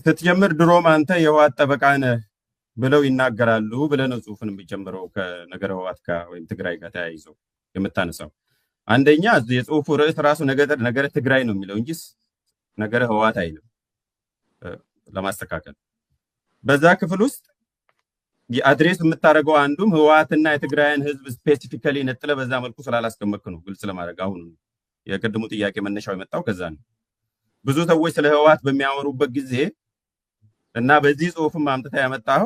ስትጀምር ድሮም አንተ የህወሓት ጠበቃ ነህ ብለው ይናገራሉ ብለህ ነው ጽሁፍን የሚጀምረው ከነገረ ህወሓት ጋር ወይም ትግራይ ጋር ተያይዘው የምታነሳው። አንደኛ የጽሁፉ ርዕስ ራሱ ነገረ ትግራይ ነው የሚለው እንጂ ነገረ ህወሓት አይልም። ለማስተካከል በዛ ክፍል ውስጥ የአድሬስ የምታደርገው አንዱም ህወሓትና የትግራይን ህዝብ ስፔሲፊካሊ ነጥለ በዛ መልኩ ስላላስቀመጥክ ነው ግልጽ ለማድረግ። አሁን የቅድሙ ጥያቄ መነሻው የመጣው ከዛ ነው። ብዙ ሰዎች ስለ ህወሓት በሚያወሩበት ጊዜ እና በዚህ ጽሁፍም አምጥታ ያመጣው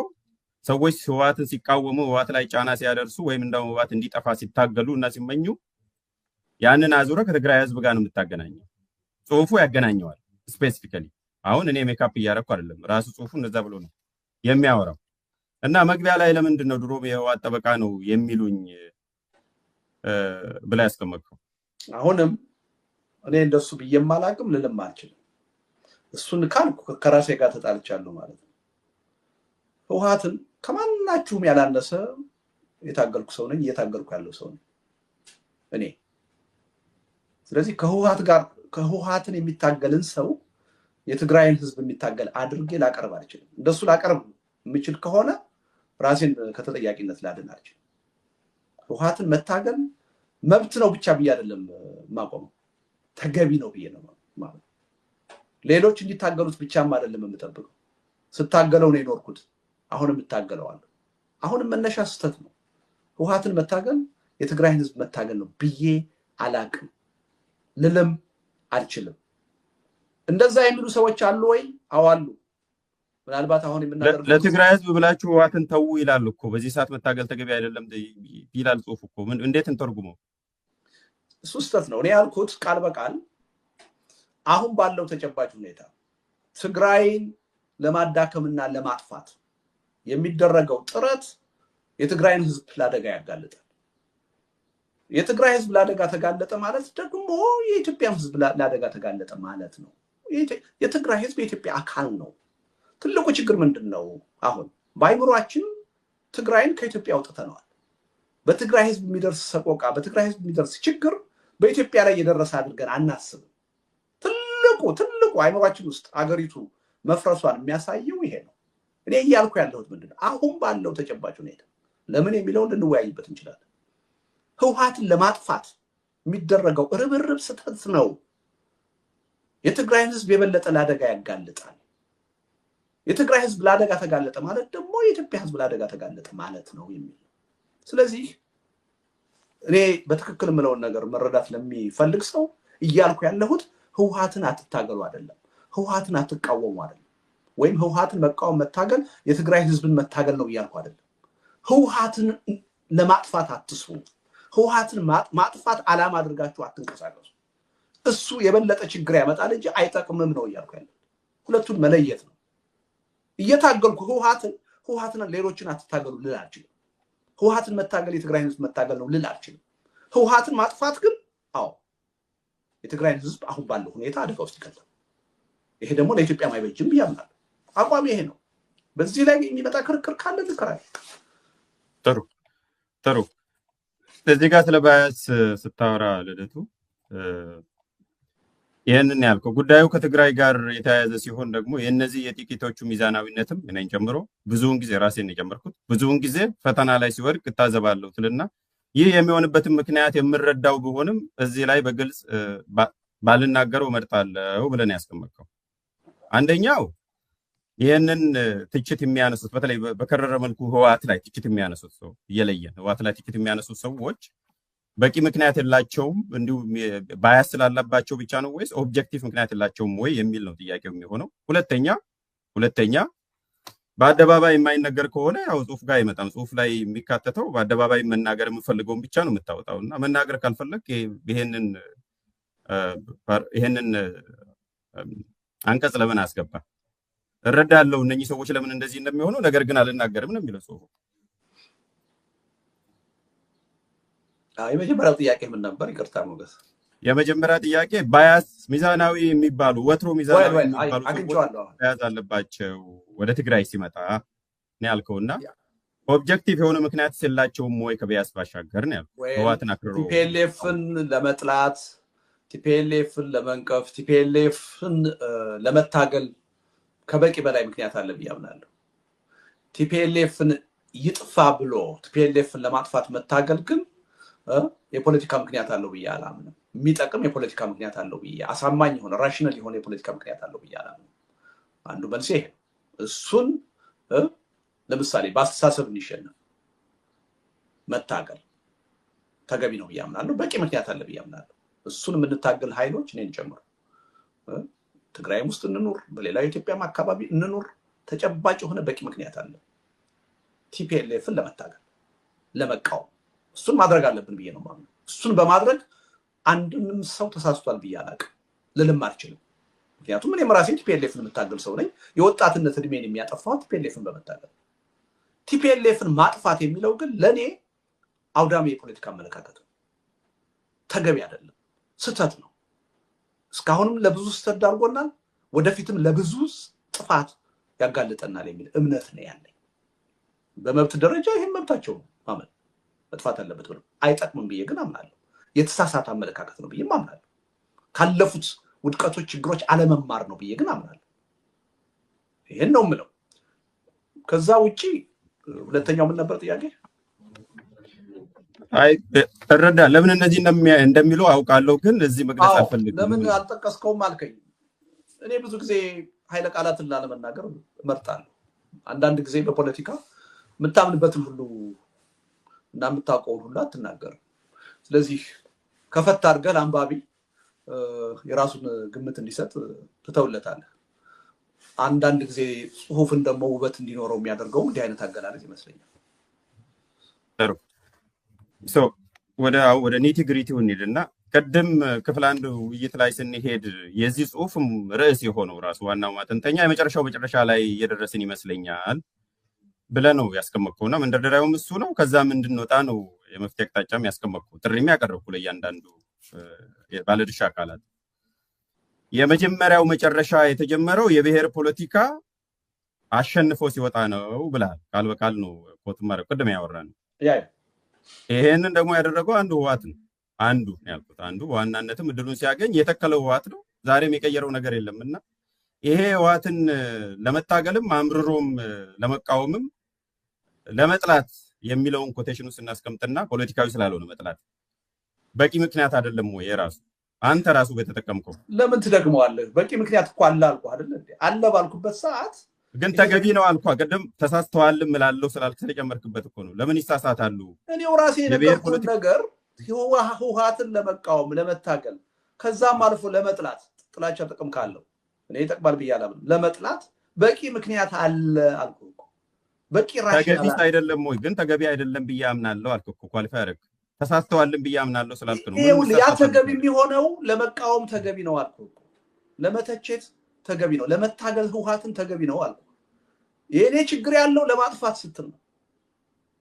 ሰዎች ህወሓትን ሲቃወሙ ህወሓት ላይ ጫና ሲያደርሱ ወይም እንደው ህወሓት እንዲጠፋ ሲታገሉ እና ሲመኙ ያንን አዙረ ከትግራይ ህዝብ ጋር ነው የምታገናኘው። ጽሁፉ ያገናኘዋል ስፔሲፊካሊ። አሁን እኔ ሜካፕ እያደረኩ አይደለም፣ ራሱ ጽሁፉ እንደዛ ብሎ ነው የሚያወራው። እና መግቢያ ላይ ለምንድን ነው ድሮም የህወሓት ጠበቃ ነው የሚሉኝ ብላ ያስቀመጥከው? አሁንም እኔ እንደሱ ብዬም አላቅም ልልም አልችልም። እሱን ካልኩ ከራሴ ጋር ተጣልቻለሁ ማለት ነው። ህወሓትን ከማናችሁም ያላነሰ የታገልኩ ሰው ነኝ፣ እየታገልኩ ያለው ሰው ነኝ እኔ። ስለዚህ ከህወሓትን የሚታገልን ሰው የትግራይን ህዝብ የሚታገል አድርጌ ላቀርብ አልችልም። እንደሱ ላቀርብ የምችል ከሆነ ራሴን ከተጠያቂነት ላድን አልችልም። ህወሓትን መታገል መብት ነው ብቻ ብዬ አይደለም ማቆመው፣ ተገቢ ነው ብዬ ነው ማለት። ሌሎች እንዲታገሉት ብቻም አይደለም የምጠብቀው። ስታገለው ነው የኖርኩት፣ አሁንም እታገለዋለሁ። አሁንም መነሻ ስህተት ነው። ህወሓትን መታገል የትግራይን ህዝብ መታገል ነው ብዬ አላቅም፣ ልልም አልችልም። እንደዛ የሚሉ ሰዎች አሉ ወይ? አዋሉ። ምናልባት አሁን የምናደርገው ለትግራይ ህዝብ ብላችሁ ህወሓትን ተው ይላል እኮ። በዚህ ሰዓት መታገል ተገቢ አይደለም ይላል ጽሁፍ እኮ። እንዴት እንተርጉመው? እሱ ስህተት ነው። እኔ ያልኩት ቃል በቃል አሁን ባለው ተጨባጭ ሁኔታ ትግራይን ለማዳከምና ለማጥፋት የሚደረገው ጥረት የትግራይን ህዝብ ለአደጋ ያጋልጣል። የትግራይ ህዝብ ለአደጋ ተጋለጠ ማለት ደግሞ የኢትዮጵያ ህዝብ ለአደጋ ተጋለጠ ማለት ነው። የትግራይ ህዝብ የኢትዮጵያ አካል ነው። ትልቁ ችግር ምንድነው? አሁን ባይምሯችን ትግራይን ከኢትዮጵያ አውጥተናል። በትግራይ ህዝብ የሚደርስ ሰቆቃ፣ በትግራይ ህዝብ የሚደርስ ችግር በኢትዮጵያ ላይ የደረሰ አድርገን አናስብም። ትልቁ አይምሯችን ውስጥ አገሪቱ መፍረሷን የሚያሳየው ይሄ ነው። እኔ እያልኩ ያለሁት ምንድነው? አሁን ባለው ተጨባጭ ሁኔታ ለምን የሚለውን ልንወያይበት እንችላለን። ህወሓትን ለማጥፋት የሚደረገው ርብርብ ስህተት ነው። የትግራይን ህዝብ የበለጠ ለአደጋ ያጋልጣል። የትግራይ ህዝብ ለአደጋ ተጋለጠ ማለት ደግሞ የኢትዮጵያ ህዝብ ለአደጋ ተጋለጠ ማለት ነው የሚል። ስለዚህ እኔ በትክክል የምለውን ነገር መረዳት ለሚፈልግ ሰው እያልኩ ያለሁት ህወሓትን አትታገሉ አይደለም፣ ህወሓትን አትቃወሙ አይደለም፣ ወይም ህወሓትን መቃወም መታገል የትግራይ ህዝብን መታገል ነው እያልኩ አይደለም። ህወሓትን ለማጥፋት አትስሩ። ህወሓትን ማጥፋት ዓላማ አድርጋችሁ አትንቀሳቀሱ። እሱ የበለጠ ችግር ያመጣል እንጂ አይጠቅምም ነው እያልኩ ያለሁት። ሁለቱን መለየት ነው። እየታገልኩ ህወሓትን ሌሎችን አትታገሉ ልል አልችልም። ህወሓትን መታገል የትግራይ ህዝብ መታገል ነው ልል አልችልም። ህወሓትን ማጥፋት ግን አዎ የትግራይ ህዝብ አሁን ባለው ሁኔታ አደጋ ውስጥ ይከታል። ይሄ ደግሞ ለኢትዮጵያ ማይበጅም ብያምናለሁ። አቋም ይሄ ነው። በዚህ ላይ የሚመጣ ክርክር ካለ ልከራይ። ጥሩ እዚህ ጋር ስለ ባያስ ስታወራ ልደቱ ይሄንን ያልከው ጉዳዩ ከትግራይ ጋር የተያያዘ ሲሆን ደግሞ የነዚህ የጥቂቶቹ ሚዛናዊነትም እኔን ጨምሮ ብዙውን ጊዜ ራሴን የጨመርኩት ብዙውን ጊዜ ፈተና ላይ ሲወድቅ እታዘባለሁ ትልና ይህ የሚሆንበትን ምክንያት የምረዳው ቢሆንም እዚህ ላይ በግልጽ ባልናገረው እመርጣለሁ ብለን ያስቀመጥከው አንደኛው ይሄንን ትችት የሚያነሱት በተለይ በከረረ መልኩ ህወሓት ላይ ትችት የሚያነሱት ሰው እየለየን ህወሓት ላይ ትችት የሚያነሱት ሰዎች በቂ ምክንያት የላቸውም እንዲሁ ባያስ ስላላባቸው ብቻ ነው ወይስ ኦብጀክቲቭ ምክንያት የላቸውም ወይ የሚል ነው ጥያቄው የሚሆነው። ሁለተኛ በአደባባይ የማይነገር ከሆነ ያው ጽሁፍ ጋር አይመጣም። ጽሁፍ ላይ የሚካተተው በአደባባይ መናገር የምፈልገውን ብቻ ነው የምታወጣውና መናገር ካልፈለግ ይሄንን አንቀጽ ለምን አስገባ? እረዳለሁ እነኚህ ሰዎች ለምን እንደዚህ እንደሚሆኑ፣ ነገር ግን አልናገርም ነው የሚለው ጽሁፉ። የመጀመሪያው ጥያቄ ምን ነበር? ይቅርታ ሞገስ። የመጀመሪያ ጥያቄ ባያስ ሚዛናዊ የሚባሉ ወትሮ ሚዛናዊ የሚባሉ ባያዝ አለባቸው ወደ ትግራይ ሲመጣ ነው ያልከውና ኦብጀክቲቭ የሆነ ምክንያት ስላቸውም ወይ ከባያስ ባሻገር ነው ያልከው። ህወሓትን አክርሮ ቲፒኤልኤፍን ለመጥላት፣ ቲፒኤልኤፍን ለመንቀፍ፣ ቲፒኤልኤፍን ለመታገል ከበቂ በላይ ምክንያት አለ ብዬ አምናለሁ። ቲፒኤልኤፍን ይጥፋ ብሎ ቲፒኤልኤፍን ለማጥፋት መታገል ግን የፖለቲካ ምክንያት አለው ብዬ አላምንም። የሚጠቅም የፖለቲካ ምክንያት አለው ብዬ አሳማኝ የሆነ ራሽናል የሆነ የፖለቲካ ምክንያት አለው ብዬ አላምንም። አንዱ መልስ ይሄ እሱን ለምሳሌ በአስተሳሰብ እንዲሸነፍ መታገል ተገቢ ነው ብዬ አምናለሁ። በቂ ምክንያት አለ ብዬ አምናለሁ። እሱን የምንታገል ኃይሎች እኔን ጨምሮ ትግራይም ውስጥ እንኑር በሌላው የኢትዮጵያም አካባቢ እንኑር ተጨባጭ የሆነ በቂ ምክንያት አለ ቲፒኤልኤፍን ለመታገል ለመቃወም። እሱን ማድረግ አለብን ብዬ ነው ማለት። እሱን በማድረግ አንድንም ሰው ተሳስቷል ብዬ አላውቅም ልልም አልችልም። ምክንያቱም እኔም ራሴ ቲፒኤልኤፍን የምታገል ሰው ነኝ። የወጣትነት እድሜን የሚያጠፋው ቲፒኤልኤፍን በመታገል። ቲፒኤልኤፍን ማጥፋት የሚለው ግን ለኔ አውዳሚ የፖለቲካ አመለካከት ነው። ተገቢ አይደለም፣ ስህተት ነው። እስካሁንም ለብዙ ስህተት ዳርጎናል፣ ወደፊትም ለብዙ ጥፋት ያጋልጠናል የሚል እምነት ነው ያለኝ። በመብት ደረጃ ይሄን መብታቸው ነው ማመን መጥፋት አለበት ብለው አይጠቅምም ብዬ ግን አምናለሁ። የተሳሳተ አመለካከት ነው ብዬ አምናለሁ። ካለፉት ውድቀቶች፣ ችግሮች አለመማር ነው ብዬ ግን አምናለሁ። ይሄን ነው የምለው። ከዛ ውጪ ሁለተኛው ምን ነበር ጥያቄ? አይ እረዳ ለምን እነዚህ እንደሚሉ አውቃለሁ፣ ግን እዚህ መግለጽ አልፈልግም። ለምን አልጠቀስከውም አልከኝ። እኔ ብዙ ጊዜ ኃይለ ቃላትን ላለመናገር እመርጣለሁ። አንዳንድ ጊዜ በፖለቲካ የምታምንበትን ሁሉ እና የምታውቀውን ሁሉ አትናገርም። ስለዚህ ከፈት አድርገህ አንባቢ የራሱን ግምት እንዲሰጥ ትተውለታለህ። አንዳንድ ጊዜ ጽሁፍን ደግሞ ውበት እንዲኖረው የሚያደርገው እንዲህ አይነት አገላለጽ ይመስለኛል። ጥሩ ወደ ኒቲግሪቲው እንሂድና ቀደም ክፍል አንድ ውይይት ላይ ስንሄድ የዚህ ጽሁፍም ርዕስ የሆነው ራሱ ዋናው ማጠንጠኛ መጨረሻ ላይ እየደረስን ይመስለኛል ብለህ ነው ያስቀመጥከውና መንደርደሪያውም እሱ ነው። ከዛም እንድንወጣ ነው የመፍትሄ አቅጣጫም ያስቀመጥከው፣ ጥሪም ያቀረብኩ ለእያንዳንዱ ባለድርሻ አካላት። የመጀመሪያው መጨረሻ የተጀመረው የብሔር ፖለቲካ አሸንፎ ሲወጣ ነው ብለሃል። ቃል በቃል ነው ኮት ማረቅ ቅድም ያወራነው። ይሄንን ደግሞ ያደረገው አንዱ ህወሓት ነው። አንዱ ያልኩት አንዱ በዋናነትም እድሉን ሲያገኝ የተከለው ህወሓት ነው። ዛሬም የቀየረው ነገር የለምና ይሄ ህወሓትን ለመታገልም አምርሮም ለመቃወምም ለመጥላት የሚለውን ኮቴሽኑ ስናስቀምጥና ፖለቲካዊ ስላልሆነ መጥላት በቂ ምክንያት አይደለም ወይ? የራሱ አንተ ራሱ በተጠቀምከው ለምን ትደግመዋለህ? በቂ ምክንያት እኮ አለ አልኩ አይደል እንዴ? አለ ባልኩበት ሰዓት ግን ተገቢ ነው አልኳ። ቀደም ተሳስተዋልም እላለሁ ስላልክ ተጨመርክበት እኮ ነው። ለምን ይሳሳታሉ? እኔው ራሴ የነገርኩት ነገር ህወሓትን ለመቃወም ለመታገል ከዛም አልፎ ለመጥላት ጥላቻ ጥቅም ካለው እኔ ይጠቅማል ብዬ አላምንም። ለመጥላት በቂ ምክንያት አለ አልኩ እኮ። በቂ ተገቢ አይደለም ወይ? ግን ተገቢ አይደለም ብዬ አምናለሁ አልኩ እኮ። ኳሊፋይ አደረክ። ተሳስተዋልም ብዬ አምናለሁ ስላልክ ነው። ያ ተገቢ የሚሆነው ለመቃወም ተገቢ ነው አልኩ እኮ። ለመተቸት ተገቢ ነው፣ ለመታገል ህወሓትን ተገቢ ነው አልኩ። የኔ ችግር ያለው ለማጥፋት ስትል ነው።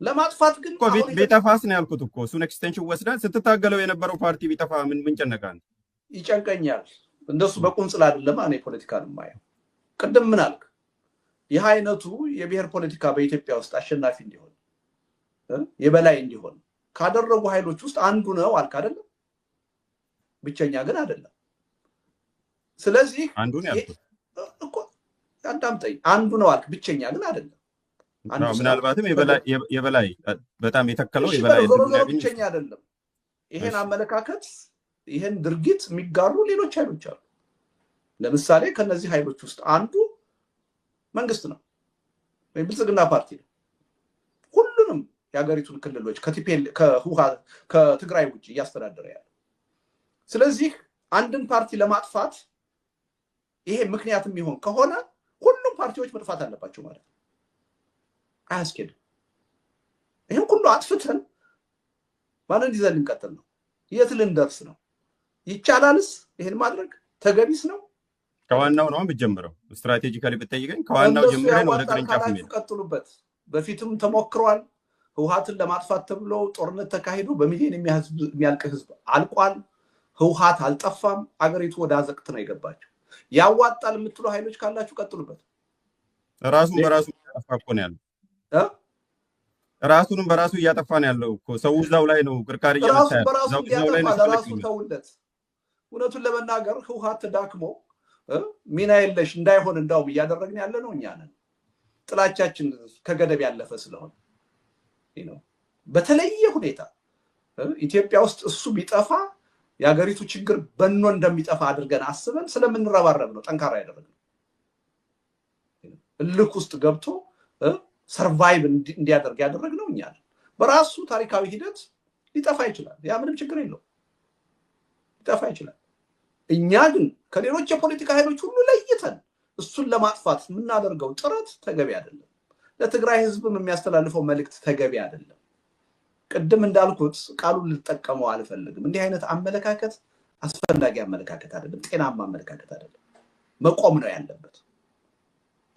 ለማጥፋት ግን ቢጠፋስ ነው ያልኩት እኮ። እሱን ኤክስቴንሽን ወስደን ስትታገለው የነበረው ፓርቲ ቢጠፋ ምን ጨነቃን? ይጨንቀኛል። እንደሱ በቁንጽል አይደለም እኔ ፖለቲካን የማየው። ቅድም ምን አልክ? ይህ አይነቱ የብሔር ፖለቲካ በኢትዮጵያ ውስጥ አሸናፊ እንዲሆን የበላይ እንዲሆን ካደረጉ ኃይሎች ውስጥ አንዱ ነው አልክ አይደለም? ብቸኛ ግን አይደለም። ስለዚህ አንዱን ያልኩት እኮ አዳምጠኝ። አንዱ ነው አልክ፣ ብቸኛ ግን አይደለም። ምናልባትም የበላይ በጣም የተከለው የበላይ ብቸኛ አይደለም። ይሄን አመለካከት ይሄን ድርጊት የሚጋሩ ሌሎች ኃይሎች አሉ። ለምሳሌ ከነዚህ ኃይሎች ውስጥ አንዱ መንግስት ነው ወይም ብልጽግና ፓርቲ ነው። ሁሉንም የሀገሪቱን ክልሎች ከትግራይ ውጭ እያስተዳደረ ያለ። ስለዚህ አንድን ፓርቲ ለማጥፋት ይሄ ምክንያት የሚሆን ከሆነ ሁሉም ፓርቲዎች መጥፋት አለባቸው ማለት ነው። አያስኬድም። ይሄን ሁሉ አጥፍተን ማንን ይዘን ልንቀጥል ነው? የት ልንደርስ ነው? ይቻላልስ? ይሄን ማድረግ ተገቢስ ነው? ከዋናው ነው የሚጀምረው። ስትራቴጂካሊ ብትጠይቀኝ ከዋናው ጀምረን ወደ ቅርንጫፍ ነው ቀጥሉበት። በፊትም ተሞክሯል። ህወሓትን ለማጥፋት ተብሎ ጦርነት ተካሂዶ በሚሊዮን የሚያልቅ ህዝብ አልቋል። ህወሓት አልጠፋም። አገሪቱ ወደ አዘቅት ነው የገባቸው። ያዋጣል የምትሉ ኃይሎች ካላችሁ ቀጥሉበት። ራሱን በራሱ እያጠፋ እኮ ነው ያለው። ራሱንም በራሱ እያጠፋ ነው ያለው እኮ። ሰው እዛው ላይ ነው ቅርቃር እያመጣ ያለው። በራሱ ተውለት። እውነቱን ለመናገር ህወሓት ተዳክሞ ሚና የለሽ እንዳይሆን እንዳው ያደረግን ያለ ነው እኛ ነን ጥላቻችን ከገደብ ያለፈ ስለሆነ በተለየ ሁኔታ ኢትዮጵያ ውስጥ እሱ ቢጠፋ ያገሪቱ ችግር በእኖ እንደሚጠፋ አድርገን አስበን ስለምንረባረብ ነው ጠንካራ ያደረግነው እልክ ውስጥ ገብቶ ሰርቫይቭ እንዲያደርግ ያደረግነው እኛ ነን በራሱ ታሪካዊ ሂደት ሊጠፋ ይችላል ያ ምንም ችግር የለው ሊጠፋ ይችላል እኛ ግን ከሌሎች የፖለቲካ ኃይሎች ሁሉ ለይተን እሱን ለማጥፋት ምናደርገው ጥረት ተገቢ አይደለም ለትግራይ ህዝብም የሚያስተላልፈው መልእክት ተገቢ አይደለም ቅድም እንዳልኩት ቃሉን ልጠቀመው አልፈልግም እንዲህ አይነት አመለካከት አስፈላጊ አመለካከት አይደለም ጤናማ አመለካከት አይደለም መቆም ነው ያለበት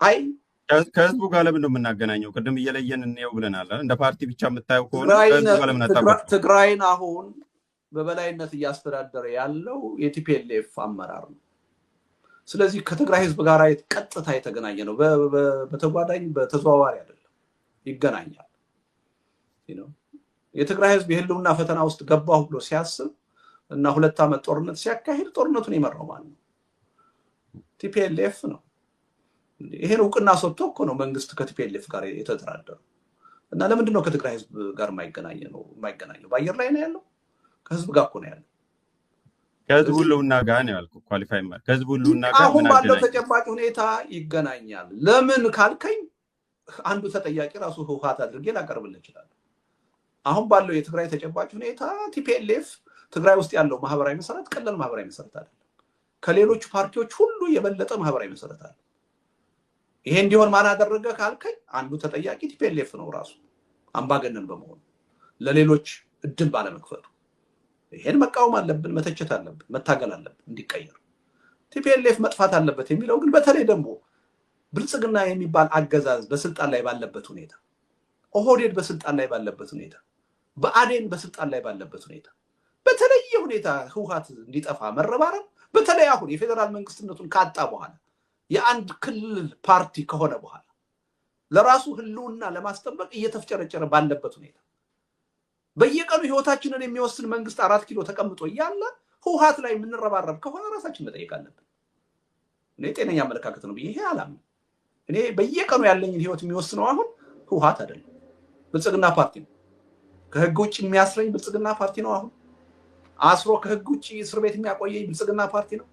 አይ ከህዝቡ ጋር ለምን ነው የምናገናኘው ቅድም እየለየን እንየው ብለናል እንደ ፓርቲ ብቻ የምታየው ከሆነ ትግራይን አሁን በበላይነት እያስተዳደረ ያለው የቲፒኤልኤፍ አመራር ነው ስለዚህ ከትግራይ ህዝብ ጋር ቀጥታ የተገናኘ ነው በተጓዳኝ በተዘዋዋሪ አይደለም ይገናኛል የትግራይ ህዝብ የህልውና ፈተና ውስጥ ገባው ብሎ ሲያስብ እና 2 አመት ጦርነት ሲያካሂድ ጦርነቱን ይመራው ማለት ነው ቲፒኤልኤፍ ነው ይሄን እውቅና ሰጥቶ እኮ ነው መንግስት ከቲፒኤልኤፍ ጋር የተደራደረው እና ለምንድን ነው ከትግራይ ህዝብ ጋር የማይገናኘው ባየር ላይ ነው ያለው ከህዝብ ጋር እኮ ነው ያለው ከህዝብ ሁሉና ጋር ነው ያልኩ ኳሊፋይ ማለት ከህዝብ ሁሉና ጋር አሁን ባለው ተጨባጭ ሁኔታ ይገናኛል ለምን ካልከኝ አንዱ ተጠያቂ ራሱ ህወሓት አድርጌ ላቀርብልህ ይችላል አሁን ባለው የትግራይ ተጨባጭ ሁኔታ ቲፒኤልኤፍ ትግራይ ውስጥ ያለው ማህበራዊ መሰረት ቀላል ማህበራዊ መሰረት አይደለም ከሌሎች ፓርቲዎች ሁሉ የበለጠ ማህበራዊ መሰረት አለ ይሄ እንዲሆን ማን አደረገ ካልከኝ አንዱ ተጠያቂ ቲፒኤልኤፍ ነው ራሱ አምባገነን በመሆኑ ለሌሎች እድል ባለመክፈቱ ይሄን መቃወም አለብን መተቸት አለብን መታገል አለብን እንዲቀየር ቲፒኤልኤፍ መጥፋት አለበት የሚለው ግን በተለይ ደግሞ ብልጽግና የሚባል አገዛዝ በስልጣን ላይ ባለበት ሁኔታ ኦህዴድ በስልጣን ላይ ባለበት ሁኔታ በአዴን በስልጣን ላይ ባለበት ሁኔታ በተለየ ሁኔታ ህወሓት እንዲጠፋ መረባረብ በተለይ አሁን የፌደራል መንግስትነቱን ካጣ በኋላ የአንድ ክልል ፓርቲ ከሆነ በኋላ ለራሱ ህልውና ለማስጠበቅ እየተፍጨረጨረ ባለበት ሁኔታ በየቀኑ ህይወታችንን የሚወስን መንግስት 4 ኪሎ ተቀምጦ ያለ ህወሓት ላይ ምንረባረብ ከሆነ ራሳችን መጠየቅ አለብን እኔ ጤነኛ አመለካከት ነው ይሄ አላም እኔ በየቀኑ ያለኝን ህይወት የሚወስነው አሁን ህወሓት አይደለም ብልጽግና ፓርቲ ነው ከህግ ውጭ የሚያስረኝ ብልጽግና ፓርቲ ነው አሁን አስሮ ከህግ ውጭ እስር ቤት የሚያቆየኝ ብልጽግና ፓርቲ ነው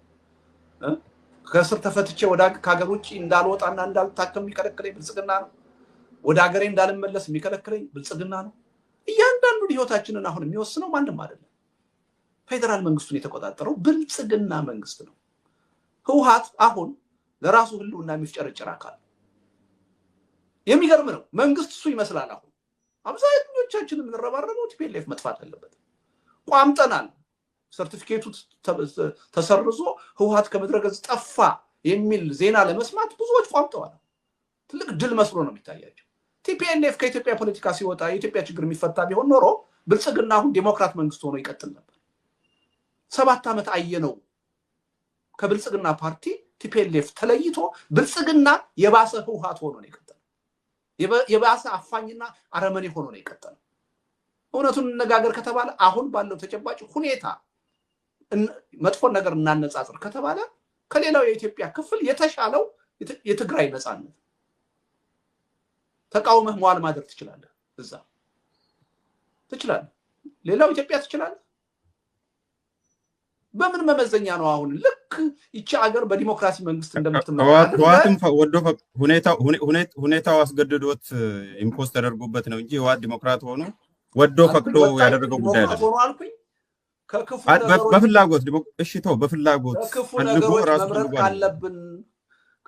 ከስር ተፈትቼ ወደ ሀገር ውጭ እንዳልወጣና እንዳልታከም የሚከለክለኝ ብልጽግና ነው ወደ ሀገሬ እንዳልመለስ የሚከለክለኝ ብልጽግና ነው እያንዳንዱ ህይወታችንን አሁን የሚወስነው ማንንም አይደለም ፌደራል መንግስቱን የተቆጣጠረው ብልጽግና መንግስት ነው ህወሓት አሁን ለራሱ ህልውና የሚፍጨረጨር አካል የሚገርም ነው መንግስት እሱ ይመስላል አሁን አብዛኞቻችንን እንረባረበው ቲፒኤልኤፍ መጥፋት አለበት ቋምጠናል ሰርቲፊኬቱ ተሰርዞ ህወሓት ከመድረገጽ ጠፋ የሚል ዜና ለመስማት ብዙዎች ቋምጠዋል ትልቅ ድል መስሎ ነው የሚታያቸው ቲፒኤልኤፍ ከኢትዮጵያ ፖለቲካ ሲወጣ የኢትዮጵያ ችግር የሚፈታ ቢሆን ኖሮ ብልጽግና አሁን ዲሞክራት መንግስት ሆኖ ይቀጥል ነበር 7 አመት አየነው ከብልጽግና ፓርቲ ቲፒኤልኤፍ ተለይቶ ብልጽግና የባሰ ህወሓት ሆኖ ነው ይቀጥል የባሰ አፋኝና አረመኔ ሆኖ ነው ይቀጥል እውነቱን እንነጋገር ከተባለ አሁን ባለው ተጨባጭ ሁኔታ መጥፎ ነገር እናነጻጽር ከተባለ ከሌላው የኢትዮጵያ ክፍል የተሻለው የትግራይ ነፃነት ተቃውመህ መዋል ማድረግ ትችላለህ እዛ ትችላለህ ሌላው ኢትዮጵያ ትችላለህ በምን መመዘኛ ነው አሁን ልክ ይቺ ሀገር በዲሞክራሲ መንግስት እንደምትመራ ህወሓትም ወዶ ሁኔታው አስገድዶት ኢምፖስት ተደርጎበት ነው እንጂ ህወሓት ዲሞክራት ሆኖ ወዶ ፈቅዶ ያደረገው ጉዳይ አይደለም በፍላጎት እሺ ተው በፍላጎት ፈልጎ ራሱ ካለብን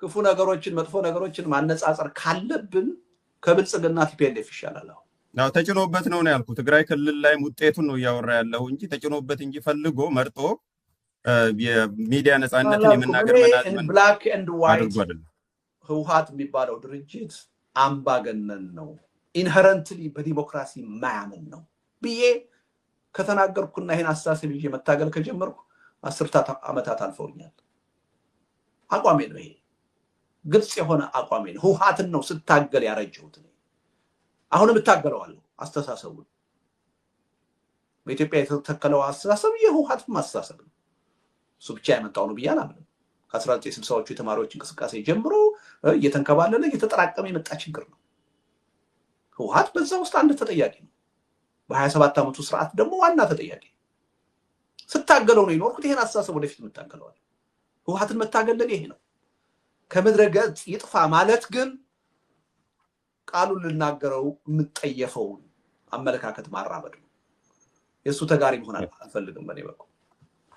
ክፉ ነገሮችን መጥፎ ነገሮችን ማነጻጸር ካለብን ከብልጽግና ቲፒኤልኤፍ ይሻላል ነው ተጭኖበት ነው ያልኩት ትግራይ ክልል ላይ ውጤቱን ነው ያወራ ያለው እንጂ ተጭኖበት እንጂ ፈልጎ መርጦ የሚዲያ ነፃነትን የመናገር መናዝመን ብላክ ኤንድ ዋይት ህወሓት የሚባለው ድርጅት አምባገነን ነው ኢንሄረንትሊ በዲሞክራሲ ማያምን ነው ብዬ ከተናገርኩና ይሄን አስተሳሰብ ይዤ መታገል ከጀመርኩ 10 አመታት አልፈውኛል አቋሜ ነው ይሄ ግልጽ የሆነ አቋሜ ነው ህወሓትን ነው ስታገል ያረጀሁት አሁንም እታገለዋለሁ አስተሳሰቡ በኢትዮጵያ የተተከለው አስተሳሰብ የህወሓት ማስተሳሰብ ነው እሱ ብቻ ያመጣው ነው ብዬ አላምንም ከ1960ዎቹ የተማሪዎች እንቅስቃሴ ጀምሮ እየተንከባለለ እየተጠራቀመ የመጣ ችግር ነው። ህወሓት በዛ ውስጥ አንድ ተጠያቂ ነው። በ27 ዓመቱ ስርዓት ደግሞ ዋና ተጠያቂ ስታገለው ነው የኖርኩት። ይሄን አስተሳሰብ ወደፊት መታገለዋል። ህወሓትን መታገል ይሄ ነው። ከምድረ ገጽ ይጥፋ ማለት ግን ቃሉን ልናገረው የምጠየፈው አመለካከት ማራመድ ነው። የሱ ተጋሪ መሆን አልፈልግም በኔ በኩል።